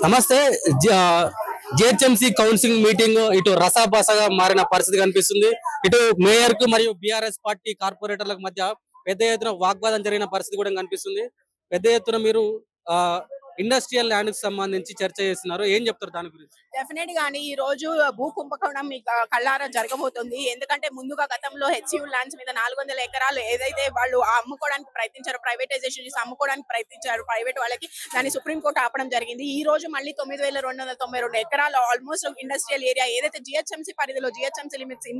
నమస్తే. GHMC counselling meeting ఇటు రసాబసగా మారిన పరిస్థితి కనిపిస్తుంది. ఇటు మేయర్ కు మరియు బీఆర్ఎస్ పార్టీ కార్పొరేటర్లకు మధ్య పెద్ద ఎత్తున వాగ్వాదం జరిగిన పరిస్థితి కూడా కనిపిస్తుంది. పెద్ద ఎత్తున మీరు ఇండస్ట్రియల్ ల్యాండ్ కి సంబంధించి చర్చ చేస్తున్నారు. ఏం చెప్తారు దాని గురించి? డెఫినెట్ గానీ ఈ రోజు భూ కుంభకోణం మీకు కళ్ళారా జరగబోతుంది. ఎందుకంటే ముందుగా గతంలో హెచ్యూ ల్యాండ్స్ మీద 400 ఎకరాలు ఏదైతే వాళ్ళు అమ్ముకోవడానికి ప్రయత్నించారో, ప్రైవేటైజేషన్ చేసి అమ్ముకోవడానికి ప్రయత్నించారు ప్రైవేట్ వాళ్ళకి, దాన్ని సుప్రీంకోర్టు ఆపడం జరిగింది. ఈ రోజు మళ్ళీ 9292 ఎకరాలు ఆల్మోస్ట్ ఇండస్ట్రియల్ ఏరియా ఏదైతే జిహెచ్ఎంసీ పరిధిలో, జిహెచ్ఎంసీ లిమిట్స్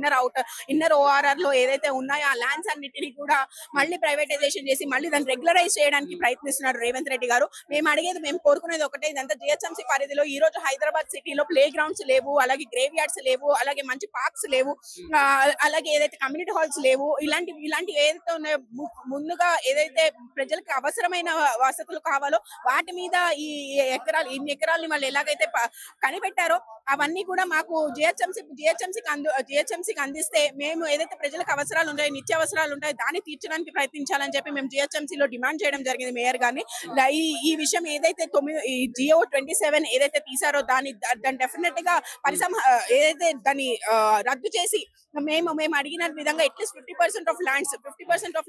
ఇన్నర్ ఓఆర్ఆర్ లో ఏదైతే ఉన్నాయో ఆ ల్యాండ్స్ అన్నిటినీ కూడా మళ్ళీ ప్రైవేటైజేషన్ చేసి మళ్ళీ దాన్ని రెగ్యులరైజ్ చేయడానికి ప్రయత్నిస్తున్నారు రేవంత్ రెడ్డి గారు. మేము కోరుకునేది ఒకటే, ఇదంతా జిహెచ్ఎంసీ పరిధిలో. ఈ రోజు హైదరాబాద్ సిటీలో ప్లే గ్రౌండ్స్ లేవు, అలాగే గ్రేవ్ యార్డ్స్ లేవు, అలాగే మంచి పార్క్స్ లేవు, అలాగే ఏదైతే కమ్యూనిటీ హాల్స్ లేవు. ఇలాంటి ఏదైతే ఉన్నాయో ముందుగా ఏదైతే ప్రజలకు అవసరమైన వసతులు కావాలో వాటి మీద ఇన్ని ఎకరాలని వాళ్ళు ఎలాగైతే కనిపెట్టారో అవన్నీ కూడా మాకు జిహెచ్ఎంసీకి అందిస్తే మేము ఏదైతే ప్రజలకు అవసరాలు ఉంటాయో, నిత్య అవసరాలు ఉంటాయో దాన్ని తీర్చడానికి ప్రయత్నించాలని చెప్పి మేము జిహెచ్ఎంసీలో డిమాండ్ చేయడం జరిగింది మేయర్ గారిని. ఈ విషయం ఏదైతే జియో 27 ఏదైతే తీసారో దాన్ని డెఫినెట్ గా ఏదైతే దాన్ని రద్దు చేసి మేము అడిగిన విధంగా అట్లీస్ట్ 50% ఆఫ్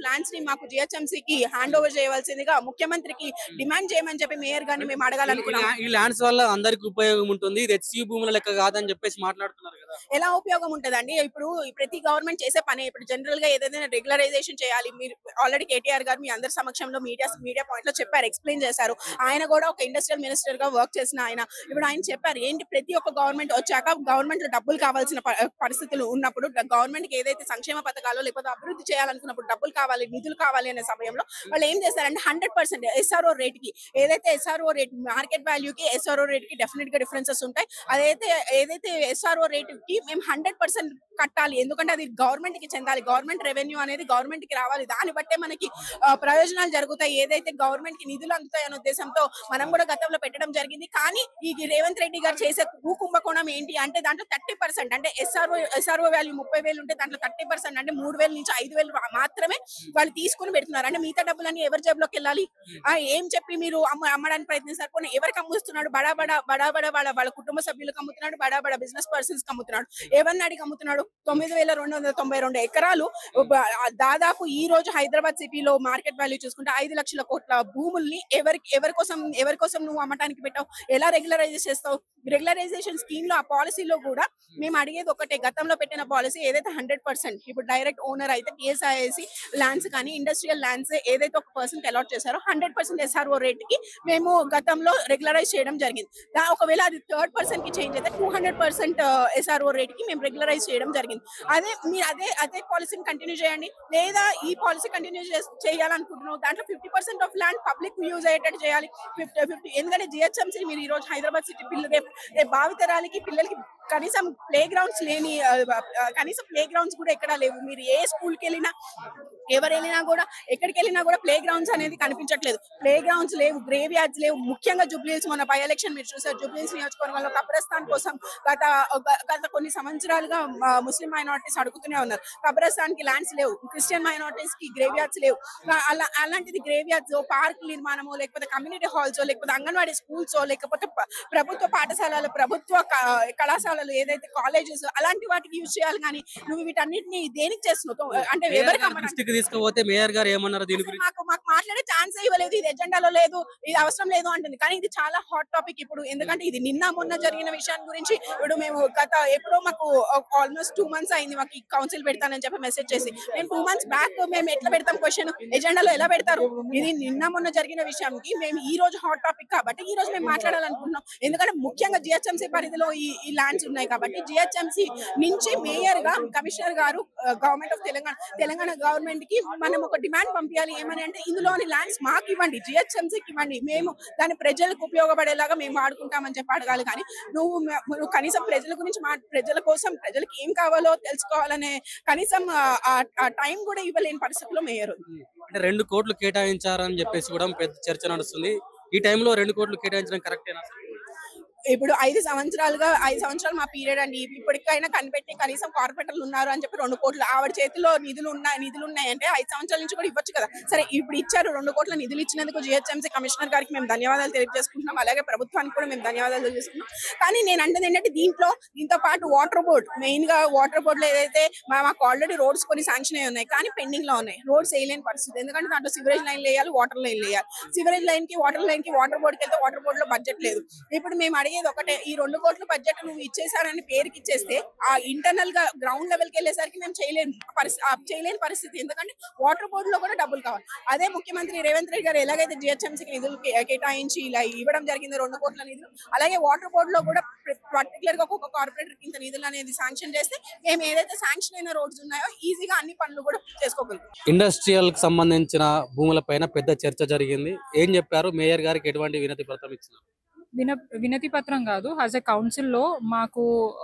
ల్యాండ్స్ ని మాకు జిహెచ్ఎంసీకి హ్యాండ్ ఓవర్ చేయవలసిందిగా ముఖ్యమంత్రికి డిమాండ్ చేయమని చెప్పి మేయర్ గారిని మేము అడగాలనుకున్నాం. ఈ ల్యాండ్స్ వల్ల అందరికి ఉపయోగం ఉంటుంది, ఇది హెచ్యూ భూముల లెక్క కాదని చెప్పేసి మాట్లాడుతున్నారు కదా. ఎలా ఉపయోగం ఉంటదండి? ఇప్పుడు ప్రతి గవర్నమెంట్ చేసే పని ఇప్పుడు జనరల్ గా ఏదైనా రెగ్యులరైజేషన్ చేయాలి. మీరు ఆల్రెడీ కేటీఆర్ గారు మీ అందరి సమక్షంలో మీడియా పాయింట్ లో చెప్పారు, ఎక్స్ప్లెయిన్ చేశారు. ఆయన కూడా ఒక ఇండస్ట్రియల్ మినిస్టర్ గా వర్క్ చేసిన ఆయన. ఇప్పుడు ఆయన చెప్పారు ఏంటి, ప్రతి ఒక్క గవర్నమెంట్ వచ్చాక గవర్నమెంట్ లో డబ్బులు కావాల్సిన పరిస్థితులు ఉన్నప్పుడు, గవర్నమెంట్ కి ఏదైతే సంక్షేమ పథకాలు లేకపోతే అభివృద్ధి చేయాలనుకున్నప్పుడు డబ్బులు కావాలి, నిధులు కావాలి అనే సమయంలో వాళ్ళు ఏం చేస్తారంటే 100% ఎస్ఆర్ఓ రేట్ కి, ఏదైతే ఎస్ఆర్ఓ రేట్ మార్కెట్ వాల్యూ కి ఎస్ఆర్ఓ రేట్ కి డెఫినెట్ గా డిఫరెన్సెస్ ఉంటాయి. ఏదైతే ఎస్ఆర్ఓ రేట్ కి మేము 100% కట్టాలి, ఎందుకంటే అది గవర్నమెంట్ కి చెందాలి. గవర్నమెంట్ రెవెన్యూ అనేది గవర్నమెంట్ కి రావాలి, దాన్ని బట్టే మనకి ప్రయోజనాలు జరుగుతాయి, ఏదైతే గవర్నమెంట్ కి నిధులు అందుతాయి అనే ఉద్దేశంతో మనం కూడా గతంలో పెట్టడం జరిగింది. కానీ ఈ రేవంత్ రెడ్డి గారు చేసే భూ కుంభకోణం ఏంటి అంటే దాంట్లో 30% అంటే ఎస్ఆర్ఓ వాల్యూ 30,000 ఉంటే దాంట్లో 30% అంటే 3,000 నుంచి 5,000 మాత్రమే వాళ్ళు తీసుకుని పెడుతున్నారు. అంటే మిగతా డబ్బులన్నీ ఎవరి జేబులోకి వెళ్ళాలి? ఏం చెప్పి మీరు అమ్మడానికి ప్రయత్నిస్తారు? కొన్ని ఎవరికి అమ్ముస్తున్నాడు? బడా వాళ్ళ కుటుంబ సభ్యులకు అమ్ముతున్నాడు, బడా బిజినెస్ పర్సన్స్ కి అమ్ముతున్నాడు. ఎవరిని అడిగి అమ్ముతున్నాడు? 9292 ఎకరాలు దాదాపు ఈ రోజు హైదరాబాద్ సిటీలో మార్కెట్ వాల్యూ చూసుకుంటే 5 లక్షల కోట్ల భూముల్ని ఎవరి కోసం నువ్వు అమ్మటానికి పెట్టావు? ఎలా రెగ్యులరైజ్ చేస్తావు? రెగ్యులరైజేషన్ స్కీమ్ లో ఆ పాలసీలో కూడా మేము అడిగేది ఒకటే, గతంలో పెట్టిన పాలసీ ఏదైతే 100% ఇప్పుడు డైరెక్ట్ ఓనర్ అయితే టీఎస్ఐసి ల్యాండ్స్ కానీ ఇండస్ట్రియల్ ల్యాండ్స్ ఏదైతే ఒక పర్సన్ అలాట్ చేశారో 100% ఎస్ఆర్ఓ రేట్ కి మేము గతంలో రెగ్యులరైజ్ చేయడం జరిగింది. ఒకవేళ అది థర్డ్ పర్సన్ కి చేంజ్ అయితే 200% ఎస్ఆర్ఓ రేట్ కి మేము రెగ్యులరైజ్ చేయడం జరిగింది. మీరు అదే పాలసీని కంటిన్యూ చేయండి, లేదా ఈ పాలసీ కంటిన్యూ చేయాలనుకుంటున్నాం దాంట్లో 50% ఆఫ్ ల్యాండ్ పబ్లిక్ యూజ్ అయ్యేటట్టు చేయాలి. 50 ఎందుకంటే జిహెచ్ఎంసీ మీరు ఈ రోజు హైదరాబాద్ సిటీ భావితరాలకి పిల్లలకి కనీసం ప్లే గ్రౌండ్స్ కూడా ఎక్కడా లేవు. మీరు ఏ స్కూల్ కి వెళ్ళినా, ఎవరు వెళ్ళినా కూడా, ఎక్కడికి వెళ్ళినా కూడా ప్లే గ్రౌండ్స్ అనేది కనిపించట్లేదు. ప్లే గ్రౌండ్స్ లేవు, గ్రేవ్ యార్డ్స్ లేవు. ముఖ్యంగా జూబ్లీహిల్స్ మొన్న బై ఎలక్షన్ మీరు చూసారు, జూబ్లీహిల్స్ నియోజకవర్గంలో కబ్రస్థాన్ కోసం గత కొన్ని సంవత్సరాలుగా ముస్లిం మైనారిటీస్ అడుగుతూనే ఉన్నారు. కబ్రస్థాన్ కి ల్యాండ్స్ లేవు, క్రిస్టియన్ మైనారిటీస్ కి గ్రేవ్ యార్డ్స్ లేవు. అలాంటిది గ్రేవ్ యార్డ్స్, పార్క్ నిర్మాణమో, లేకపోతే కమ్యూనిటీ హాల్స్, లేకపోతే అంగన్వాడీ స్కూల్స్, లేకపోతే ప్రభుత్వ పాఠశాలలు, ప్రభుత్వ కళాశాలలు, ఏదైతే కాలేజెస్ అలాంటి వాటికి యూజ్ చేయాలి. కానీ నువ్వు వీటన్నిటిని దేనికి చేస్తున్నావు? అంటే ఎవరికి తీసుకుపోతే మేయర్ గారు ఏమన్నారు దీని గురించి? మాకు మాట్లాడే ఛాన్స్ ఇవ్వలేదు, ఇది ఎజెండాలో లేదు, ఇది అవసరం లేదు అంటుంది. కానీ ఇది చాలా హాట్ టాపిక్ ఇప్పుడు, ఎందుకంటే ఇది నిన్న మొన్న జరిగిన విషయాన్ని గురించి ఇప్పుడు మేము ఎప్పుడో మాకు ఆల్మోస్ట్ 2 months అయింది మాకు ఈ కౌన్సిల్ పెడతానని చెప్పి మెసేజ్ చేసి. మేము 2 months బ్యాక్ మేము ఎట్లా పెడతాం క్వశ్చన్, ఎజెండాలో ఎలా పెడతారు? ఇది నిన్న మొన్న జరిగిన విషయానికి మేము ఈ రోజు హాట్ టాపిక్ కాబట్టి ఈ రోజు మేము మాట్లాడాలనుకుంటున్నాం. ఎందుకంటే ముఖ్యంగా జిహెచ్ఎంసీ పరిధిలో ఈ ల్యాండ్స్ ఉన్నాయి కాబట్టి జిహెచ్ఎంసీ నుంచి మేయర్ గా కమిషనర్ గారు గవర్నమెంట్ ఆఫ్ తెలంగాణ గవర్నమెంట్ కి మనం ఒక డిమాండ్ పంపించాలి. ఏమని అంటే ఇందులోని ల్యాండ్స్ మాకు ఇవ్వండి, జిహెచ్ఎంసీకి ఇవ్వండి, మేము దాని ప్రజలకు ఉపయోగపడేలాగా మేము వాడుకుంటామని చెప్పి అడగాలి. కానీ నువ్వు కనీసం ప్రజల గురించి ప్రజల కోసం ప్రజలకు ఏం కావాలో తెలుసుకోవాలనే కనీసం ఆ టైం కూడా ఇవ్వలేని పరిస్థితిలో మేయర్. అంటే 2 కోట్లు కేటాయించారని చెప్పేసి కూడా పెద్ద చర్చ నడుస్తుంది. ఈ టైంలో 2 కోట్లు కేటాయించడం కరెక్టేనా? ఇప్పుడు 5 సంవత్సరాలు మా పీరియడ్ అండి. ఇప్పటికైనా కనిపెట్టి కనీసం కార్పొరేటర్లు ఉన్నారు అని చెప్పి 2 కోట్లు ఆవిడ చేతిలో నిధులు ఉన్నాయంటే 5 సంవత్సరాల నుంచి కూడా ఇవ్వచ్చు కదా. సరే ఇప్పుడు ఇచ్చారు, 2 కోట్ల నిధులు ఇచ్చినందుకు జిహెచ్ఎంసీ కమిషనర్ గారికి మేము ధన్యవాదాలు తెలియజేసుకుంటున్నాం. అలాగే ప్రభుత్వానికి కూడా మేము ధన్యవాదాలు తెలియజేసుకుంటున్నాం. కానీ నేను అంటది ఏంటంటే దీంతో పాటు వాటర్ బోర్డ్, మెయిన్ గా వాటర్ బోర్డ్ లో ఏదైతే మాకు ఆల్రెడీ రోడ్స్ కొన్ని శాంక్షన్ అయి ఉన్నాయి కానీ పెండింగ్ లో ఉన్నాయి. రోడ్స్ వేయలేని పరిస్థితి, ఎందుకంటే దాంట్లో సివరేజ్ లైన్ వేయాలి, వాటర్ లైన్ వేయాలి. సివరేజ్ లైన్ కి వాటర్ బోర్డ్ కి వెళ్తే వాటర్ బోర్డ్ లో బడ్జెట్ లేదు. ఇప్పుడు మేము అడిగేది ఒకటే, ఈ 2 కోట్ల బడ్జెట్ నువ్వు ఇచ్చేసారని పేరుకి ఇచ్చేస్తే ఆ ఇంటర్నల్ గా గ్రౌండ్ లెవెల్ కి వెళ్ళేసరికి మేము చేయలేని పరిస్థితి, ఎందుకంటే వాటర్ బోర్డ్ లో కూడా డబ్బులు కావాలి. అదే ముఖ్యమంత్రి రేవంత్ రెడ్డి గారు ఎలాగైతే జిహెచ్ఎంసీకి నిధులు కేటాయించి ఇలా ఇవ్వడం జరిగింది 2 కోట్ల నిధులు, అలాగే వాటర్ బోర్డ్ లో కూడా పర్టికులర్ గా ఒక్కొక్క కార్పొరేటర్ ఇంత నిధులు అనేది శాంక్షన్ చేస్తే మేము ఏదైతే శాంక్షన్ అయిన రోడ్స్ ఉన్నాయో ఈజీగా అన్ని పనులు కూడా చేసుకోగలుగుతాం. ఇండస్ట్రియల్ కి సంబంధించిన భూములపైన పెద్ద చర్చ జరిగింది. ఏం చెప్పారు? మేయర్ గారికి ఎటువంటి వినతి పత్రం ఇచ్చినారు? వినతి పత్రం కాదు, యాజ్ ఎ కౌన్సిల్ లో మాకు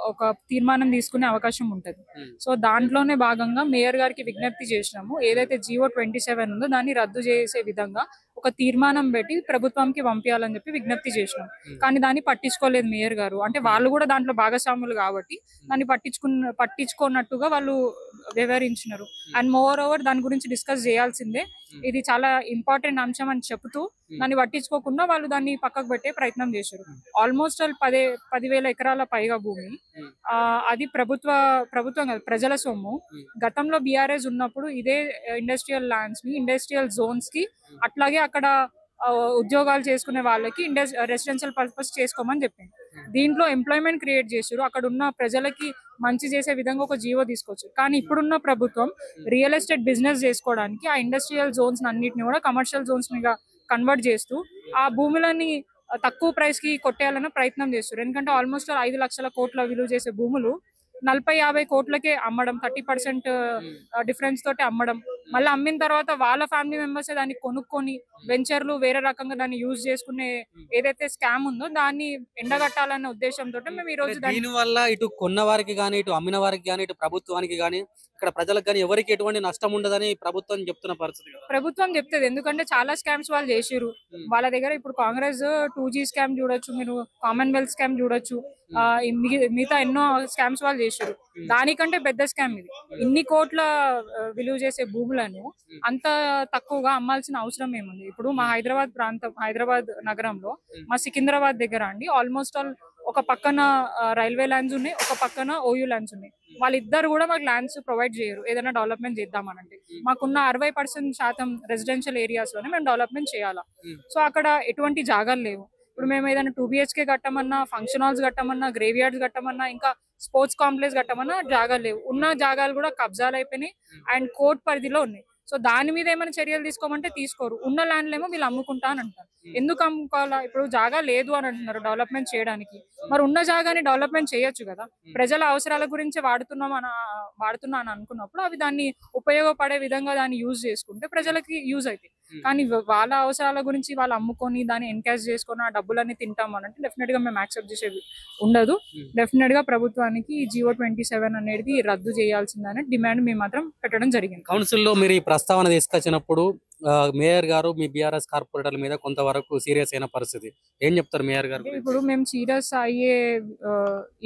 ఒక తీర్మానం తీసుకునే అవకాశం ఉంటది. సో దాంట్లోనే భాగంగా మేయర్ గారికి విజ్ఞప్తి చేసినాము. ఏదైతే GO 27 ఉందో దాన్ని రద్దు చేసే విధంగా ఒక తీర్మానం పెట్టి ప్రభుత్వానికి పంపించాలని చెప్పి విజ్ఞప్తి చేసినాం. కానీ దాన్ని పట్టించుకోలేదు మేయర్ గారు. అంటే వాళ్ళు కూడా దాంట్లో భాగస్వాములు కాబట్టి దాన్ని పట్టించుకోనట్టుగా వాళ్ళు వ్యవహరించినారు. అండ్ మోర్ ఓవర్ దాని గురించి డిస్కస్ చేయాల్సిందే, ఇది చాలా ఇంపార్టెంట్ అంశం అని చెప్తూ దాన్ని పట్టించుకోకుండా వాళ్ళు దాన్ని పక్కకు పెట్టే ప్రయత్నం చేశారు. ఆల్మోస్ట్ 10,000 ఎకరాల పైగా భూమి, అది ప్రభుత్వం కాదు, ప్రజల సొమ్ము. గతంలో బీఆర్ఎస్ ఉన్నప్పుడు ఇదే ఇండస్ట్రియల్ ల్యాండ్స్ ని ఇండస్ట్రియల్ జోన్స్ కి అట్లాగే అక్కడ ఉద్యోగాలు చేసుకునే వాళ్ళకి రెసిడెన్షియల్ పర్పస్ చేసుకోమని చెప్పింది. దీంట్లో ఎంప్లాయ్మెంట్ క్రియేట్ చేశారు, అక్కడ ఉన్న ప్రజలకి మంచి చేసే విధంగా ఒక జీవో తీసుకోవచ్చు. కానీ ఇప్పుడున్న ప్రభుత్వం రియల్ ఎస్టేట్ బిజినెస్ చేసుకోవడానికి ఆ ఇండస్ట్రియల్ జోన్స్ అన్నిటిని కూడా కమర్షియల్ జోన్స్ మీద కన్వర్ట్ చేస్తూ ఆ భూములని తక్కువ ప్రైస్ కి కొట్టేయాలన్న ప్రయత్నం చేస్తారు. ఎందుకంటే ఆల్మోస్ట్ 5 లక్షల కోట్ల విలువ చేసే భూములు 40-50 కోట్లకే అమ్మడం, 30% డిఫరెన్స్ తోటి అమ్మడం, మళ్ళీ అమ్మిన తర్వాత వాళ్ళ ఫ్యామిలీ మెంబర్స్ దాన్ని కొనుక్కొని వెంచర్లు వేరే రకంగా దాన్ని యూజ్ చేసుకునే ఏదైతే స్కామ్ ఉందో దాన్ని ఎండగట్టాలన్న ఉద్దేశంతో మేము ఈ రోజు దీని వల్ల ఇటు కొన్న వారికి గానీ, ఇటు అమ్మిన వారికి గానీ, ఇటు ప్రభుత్వానికి గానీ, ఇక్కడ ప్రజలకు గానీ ఎవరికి ఎటువంటి నష్టం ఉండదని ప్రభుత్వం చెప్తున్న పరిస్థితి. ప్రభుత్వం చెప్తుంది, ఎందుకంటే చాలా స్కామ్స్ వాళ్ళు చేసిరు వాళ్ళ దగ్గర. ఇప్పుడు కాంగ్రెస్ 2G స్కామ్ చూడొచ్చు, మీరు కామన్వెల్త్ స్కామ్ చూడొచ్చు, మిగతా ఎన్నో స్కామ్స్ వాళ్ళు చేశారు. దానికంటే పెద్ద స్కామ్ ఇది. ఇన్ని కోట్ల విలువ చేసే భూములను అంత తక్కువగా అమ్మాల్సిన అవసరం ఏముంది? ఇప్పుడు మా హైదరాబాద్ నగరంలో మా సికింద్రాబాద్ దగ్గర అండి ఆల్మోస్ట్ ఆల్ ఒక పక్కన రైల్వే ల్యాండ్స్ ఉన్నాయి, ఒక పక్కన OU ల్యాండ్స్ ఉన్నాయి. వాళ్ళిద్దరు కూడా మాకు ల్యాండ్స్ ప్రొవైడ్ చేయరు ఏదైనా డెవలప్మెంట్ చేద్దామనంటే. మాకున్న 60% రెసిడెన్షియల్ ఏరియాస్ లోనే మేము డెవలప్మెంట్ చేయాలా. సో అక్కడ ఎటువంటి జాగాలు లేవు. ఇప్పుడు మేము ఏదైనా 2 BHK కట్టమన్నా, ఫంక్షన్ హాల్స్ కట్టమన్నా, గ్రేవ్ యార్డ్స్ కట్టమన్నా, ఇంకా స్పోర్ట్స్ కాంప్లెక్స్ కట్టమన్నా జాగాలు లేవు. ఉన్న జాగాలు కూడా కబ్జాలు అయిపోయినాయి అండ్ కోర్టు పరిధిలో ఉన్నాయి. సో దాని మీద ఏమైనా చర్యలు తీసుకోమంటే తీసుకోరు. ఉన్న ల్యాండ్లు ఏమో వీళ్ళు అమ్ముకుంటా అని అంటారు. ఎందుకు అమ్ముకోవాలా? ఇప్పుడు జాగా లేదు అని అంటున్నారు డెవలప్మెంట్ చేయడానికి, మరి ఉన్న జాగాని డెవలప్మెంట్ చేయొచ్చు కదా. ప్రజల అవసరాల గురించి వాడుతున్నా అని అనుకున్నప్పుడు అవి దాన్ని ఉపయోగపడే విధంగా దాన్ని యూజ్ చేసుకుంటే ప్రజలకి యూజ్ అవుతాయి. కానీ వాళ్ళ అవసరాల గురించి వాళ్ళు అమ్ముకొని దాన్ని ఎన్కాష్ చేసుకొని ఆ డబ్బులన్నీ తింటాం అంటే డెఫినెట్ గా మేము యాక్సెప్ట్ చేసేది ఉండదు. డెఫినెట్ గా ప్రభుత్వానికి GO 27 అనేది రద్దు చేయాల్సిందని డిమాండ్ మేము మాత్రం పెట్టడం జరిగింది. కౌన్సిల్లో మీరు ఈ ప్రస్తావన తీసుకొచ్చినప్పుడు మేయర్ గారు మీ బీఆర్ఎస్ కార్పొరేటర్ల మీద కొంతవరకు సీరియస్ అయిన పరిస్థితి, ఏం చెప్తారు మేయర్ గారు? ఇప్పుడు మేము సీరియస్ అయ్యే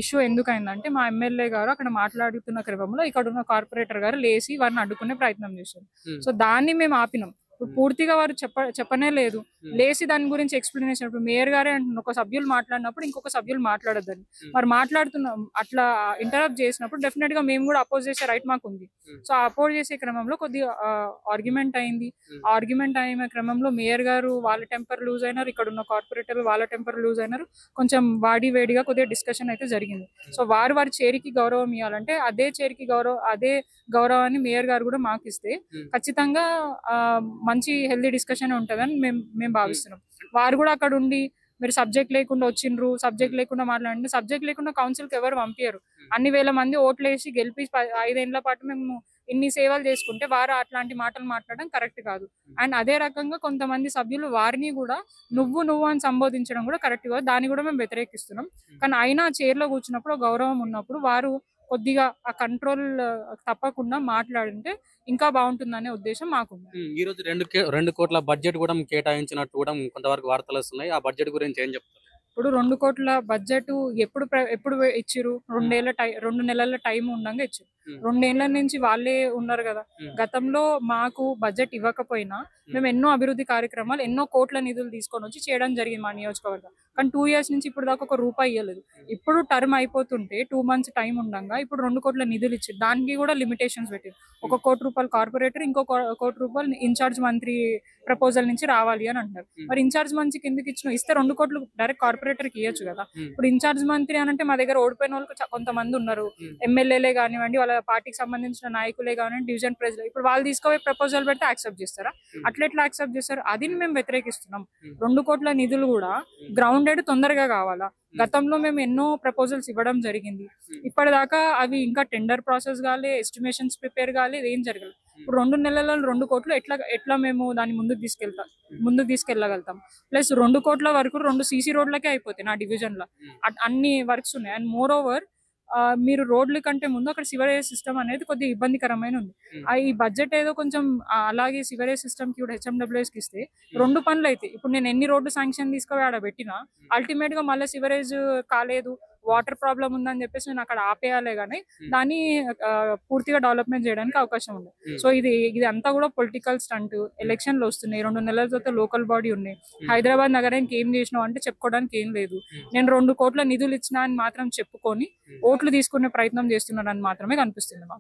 ఇష్యూ ఎందుకైందంటే మా ఎమ్మెల్యే గారు అక్కడ మాట్లాడుతున్న క్రమంలో ఇక్కడ ఉన్న కార్పొరేటర్ గారు లేచి వారిని అడ్డుకునే ప్రయత్నం చేశారు. సో దాన్ని మేము ఆపినాం. పూర్తిగా వారు చెప్పనే లేదు, లేచి దాని గురించి ఎక్స్ప్లెనేషన్. ఇప్పుడు మేయర్ గారే అంటున్నారు ఒక సభ్యులు మాట్లాడినప్పుడు ఇంకొక సభ్యులు మాట్లాడొద్దని. మరి మాట్లాడుతున్నాం అట్లా ఇంటరప్ట్ చేసినప్పుడు డెఫినెట్ గా మేము కూడా అపోజ్ చేసే రైట్ మాకు ఉంది. సో అపోజ్ చేసే క్రమంలో కొద్దిగా ఆర్గ్యుమెంట్ అయింది. ఆర్గ్యుమెంట్ అయిన క్రమంలో మేయర్ గారు వాళ్ళ టెంపర్ లూజ్ అయినారు, ఇక్కడ ఉన్న కార్పొరేటర్ వాళ్ళ టెంపర్ లూజ్ అయినారు. కొంచెం వేడిగా కొద్దిగా డిస్కషన్ అయితే జరిగింది. సో వారి చేరికి గౌరవం ఇవ్వాలంటే అదే గౌరవాన్ని మేయర్ గారు కూడా మాకు ఇస్తే ఖచ్చితంగా మంచి హెల్దీ డిస్కషన్ ఉంటుందని మేము భావిస్తున్నాం. వారు కూడా అక్కడ ఉండి మీరు సబ్జెక్ట్ లేకుండా వచ్చిండ్రు, సబ్జెక్ట్ లేకుండా మాట్లాడండి. సబ్జెక్ట్ లేకుండా కౌన్సిల్కి ఎవరు పంపించరు. అన్ని వేల మంది ఓట్లు వేసి గెలిపి 5 ఏళ్ల పాటు మేము ఇన్ని సేవలు చేసుకుంటే వారు అట్లాంటి మాటలు మాట్లాడడం కరెక్ట్ కాదు. అండ్ అదే రకంగా కొంతమంది సభ్యులు వారిని కూడా నువ్వు అని సంబోధించడం కూడా కరెక్ట్ కాదు. దాన్ని కూడా మేము వ్యతిరేకిస్తున్నాం. కానీ అయినా చైర్లో కూర్చున్నప్పుడు గౌరవం ఉన్నప్పుడు వారు కొద్దిగా ఆ కంట్రోల్ తప్పకుండా మాట్లాడితే ఇంకా బాగుంటుందనే ఉద్దేశం మాకుంది. ఈ రోజు 2 కోట్ల బడ్జెట్ కూడా కేటాయించినట్టు కూడా కొంతవరకు వార్తలు వస్తున్నాయి. ఆ బడ్జెట్ గురించి ఏం చెప్తారు? ఇప్పుడు 2 కోట్ల బడ్జెట్ ఎప్పుడు ఇచ్చిరు? 2 నెలల టైం ఉండగా ఇచ్చారు. 2 ఏళ్ల నుంచి వాళ్ళే ఉన్నారు కదా. గతంలో మాకు బడ్జెట్ ఇవ్వకపోయినా మేము ఎన్నో అభివృద్ధి కార్యక్రమాలు, ఎన్నో కోట్ల నిధులు తీసుకొని వచ్చి చేయడం జరిగింది మా నియోజకవర్గం. కానీ 2 years నుంచి ఇప్పుడు దాకా ఒక రూపాయి ఇవ్వలేదు. ఇప్పుడు టర్మ్ అయిపోతుంటే 2 months టైం ఉండగా ఇప్పుడు 2 కోట్ల నిధులు ఇచ్చారు. దానికి కూడా లిమిటేషన్స్ పెట్టారు. 1 కోటి రూపాయలు కార్పొరేటర్, ఇంకో 1 కోటి రూపాయలు ఇన్ఛార్జ్ మంత్రి ప్రపోజల్ నుంచి రావాలి అని అంటారు. మరి ఇన్ఛార్జ్ మంత్రి కిందకి ఇస్తే 2 కోట్లు డైరెక్ట్ కార్పొరేటర్ కి ఇవ్వచ్చు కదా. ఇప్పుడు ఇన్ఛార్జ్ మంత్రి అని అంటే మా దగ్గర ఓడిపోయిన వాళ్ళు కొంతమంది ఉన్నారు. ఎమ్మెల్యేలే కానివ్వండి, వాళ్ళ పార్టీకి సంబంధించిన నాయకులే కానివ్వండి, డివిజన్ ప్రెసిడెంట్. ఇప్పుడు వాళ్ళు తీసుకుపోయి ప్రపోజల్ పెడితే యాక్సెప్ట్ చేస్తారా? అట్లా యాక్సెప్ట్ చేస్తారు? అది మేము వ్యతిరేకిస్తున్నాం. 2 కోట్ల నిధులు కూడా గ్రౌండెడ్ తొందరగా కావాలా. గతంలో మేము ఎన్నో ప్రపోజల్స్ ఇవ్వడం జరిగింది. ఇప్పటిదాకా అవి ఇంకా టెండర్ ప్రాసెస్ కాలే, ఎస్టిమేషన్స్ ప్రిపేర్ కాలే, ఏం జరగలేదు. ఇప్పుడు 2 నెలలలో 2 కోట్లు ఎట్లా మేము దాన్ని ముందుకు తీసుకెళ్ళగలుగుతాం? ప్లస్ 2 కోట్ల వరకు 2 సీసీ రోడ్లకే అయిపోతాయి నా డివిజన్ లో. అన్ని వర్క్స్ ఉన్నాయి. అండ్ మోర్ ఓవర్ మీరు రోడ్ల కంటే ముందు అక్కడ సివరేజ్ సిస్టమ్ అనేది కొద్దిగా ఇబ్బందికరమైన ఉంది. ఈ బడ్జెట్ ఏదో కొంచెం అలాగే సివరేజ్ సిస్టమ్ కి కూడా హెచ్ఎండబ్ల్యూఎస్ కి ఇస్తే 2 పనులు అయితే. ఇప్పుడు నేను ఎన్ని రోడ్డు శాంక్షన్ తీసుకుపోయి ఆడ పెట్టినా అల్టిమేట్ గా మళ్ళీ సివరేజ్ కాలేదు, వాటర్ ప్రాబ్లం ఉందని చెప్పేసి నేను అక్కడ ఆపేయాలే కానీ దాన్ని పూర్తిగా డెవలప్మెంట్ చేయడానికి అవకాశం ఉంది. సో ఇది అంతా కూడా పొలిటికల్ స్టంట్. ఎలక్షన్లు వస్తున్నాయి, 2 నెలల తర్వాత లోకల్ బాడీ ఉన్నాయి. హైదరాబాద్ నగరానికి ఏం చేసినావు అంటే చెప్పుకోవడానికి ఏం లేదు. నేను 2 కోట్ల నిధులు ఇచ్చినా అని మాత్రం చెప్పుకొని ఓట్లు తీసుకునే ప్రయత్నం చేస్తున్నారని మాత్రమే కనిపిస్తుంది మాకు.